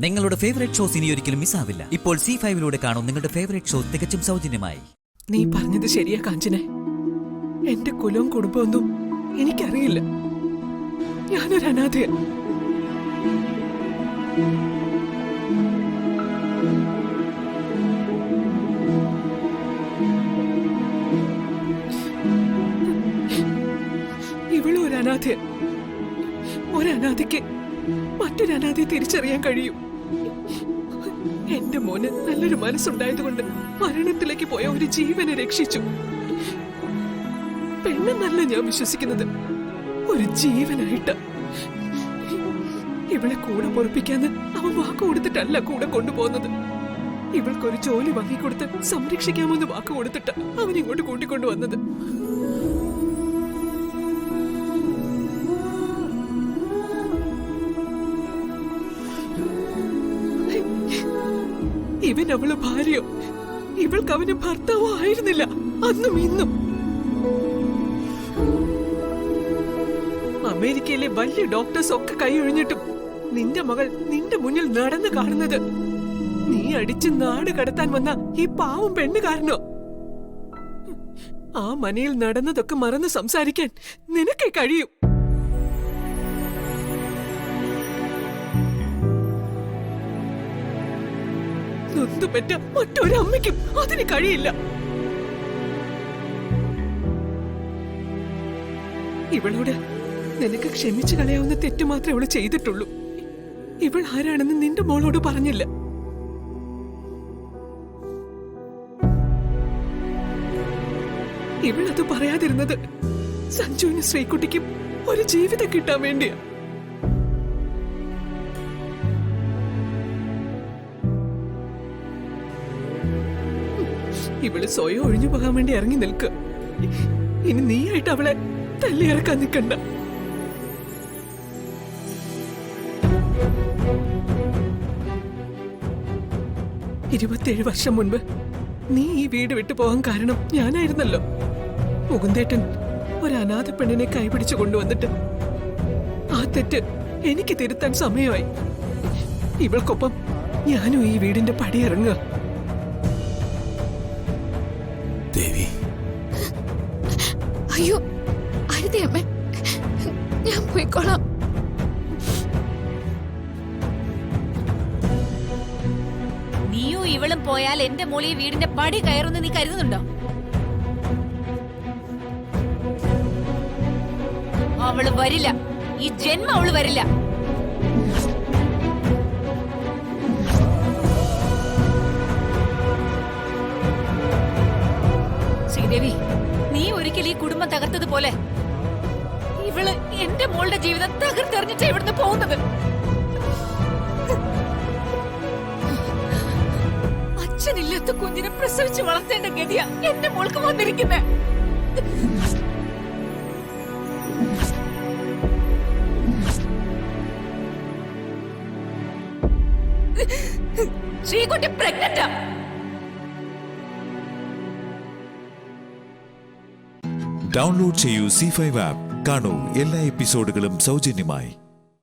നിങ്ങളുടെ favourite shows ഇനി ഒരിക്കലും മിസ്സാവില്ല. ഇപ്പോൾ C5 കാണും നിങ്ങളുടെ ഫേവറേറ്റ് ഷോ തികച്ചും സൗജന്യമായി. നീ പറഞ്ഞത് ശരിയാ കാഞ്ചനെ. എന്റെ കുലവും കുടുംബമൊന്നും എനിക്കറിയില്ല. ഞാനൊരു അനാഥയ. ഇവളും ഒരു അനാഥയ. ഒരനാഥയ്ക്ക് മറ്റൊരനാഥയെ തിരിച്ചറിയാൻ കഴിയും. എന്റെ മോന് നല്ലൊരു മനസ്സുണ്ടായതുകൊണ്ട് മരണത്തിലേക്ക് പോയ ഒരു ജീവനെ രക്ഷിച്ചു. പെണ്ണെന്നല്ല ഞാൻ വിശ്വസിക്കുന്നത്, ഒരു ജീവനായിട്ട്. ഇവളെ കൂടെ പൊറപ്പിക്കാന്ന് അവൻ വാക്ക് കൊടുത്തിട്ടല്ല കൂടെ കൊണ്ടുപോകുന്നത്. ഇവൾക്കൊരു ജോലി വാങ്ങിക്കൊടുത്ത് സംരക്ഷിക്കാമെന്ന് വാക്ക് കൊടുത്തിട്ട് അവൻ ഇങ്ങോട്ട് കൂട്ടിക്കൊണ്ടു വന്നത്. ഇവൻ അവള് ഭാര്യയോ, ഇവൾക്ക് അവന് ഭർത്താവോ ആയിരുന്നില്ല അന്നും ഇന്നും. അമേരിക്കയിലെ വലിയ ഡോക്ടേഴ്സ് ഒക്കെ കൈയൊഴിഞ്ഞിട്ടും നിന്റെ മകൾ നിന്റെ മുന്നിൽ നടന്നു കാണുന്നത് നീ അടിച്ച് നാട് കടത്താൻ വന്ന ഈ പാവം പെണ്ണ് കാരണോ? ആ മനയിൽ നടന്നതൊക്കെ മറന്ന് സംസാരിക്കാൻ നിനക്കേ കഴിയും. നൊന്തുപെറ്റ മറ്റൊരമ്മയ്ക്കും അതിന് കഴിയില്ല. ഇവളോട് നിനക്ക് ക്ഷമിച്ചു കളയാവുന്ന തെറ്റ് മാത്രമേ അവള് ചെയ്തിട്ടുള്ളൂ. ഇവൾ ആരാണെന്ന് നിന്റെ മോളോട് പറഞ്ഞില്ല. ഇവളത് പറയാതിരുന്നത് സഞ്ജുവിനും ശ്രീകുട്ടിക്കും ഒരു ജീവിതം കിട്ടാൻ വേണ്ടിയാ. ഇവള് സ്വയം ഒഴിഞ്ഞു പോകാൻ വേണ്ടി ഇറങ്ങി നിൽക്കുക. ഇനി നീയായിട്ട് അവളെ തല്ലിയിറക്കാൻ നിൽക്കണ്ട. ഇരുപത്തിയേഴ് വർഷം മുൻപ് നീ ഈ വീട് വിട്ടു പോകാൻ കാരണം ഞാനായിരുന്നല്ലോ. മുകുന്ദേട്ടൻ ഒരു അനാഥ പെണ്ണിനെ കൈപിടിച്ചു കൊണ്ടുവന്നിട്ട് ആ തെറ്റ് എനിക്ക് തിരുത്താൻ സമയമായി. ഇവൾക്കൊപ്പം ഞാനും ഈ വീടിന്റെ പടിയിറങ്ങുക. അയ്യോ അരുതേ അമ്മേ, ഞാൻ പോയിക്കോളാം. നീയും ഇവളും പോയാൽ എന്റെ മോളി വീടിന്റെ പടി കയറുമെന്ന് നീ കരുതുന്നുണ്ടോ? അവള് വരില്ല, ഈ ജന്മം അവള് വരില്ല. ശ്രീദേവി, നീ ഒരിക്കൽ ഈ കുടുംബം തകർത്തതുപോലെ ഇവള് എന്റെ മോളുടെ ജീവിതം തകർത്തെറിഞ്ഞിട്ട് ഇവിടുന്ന് പോകുന്നത്. അച്ഛനില്ലാത്ത കുഞ്ഞിനെ പ്രസവിച്ച് വളർത്തേണ്ട ഗതിയാ എന്റെ മോൾക്ക് വന്നിരിക്കുന്നെ. ശ്രീകുട്ടി പ്രഗ്നന്റാ. ഡൗൺലോഡ് ചെയ്യൂ C5 ആപ്പ്. കാണൂ എല്ലാ എപ്പിസോഡുകളും സൗജന്യമായി.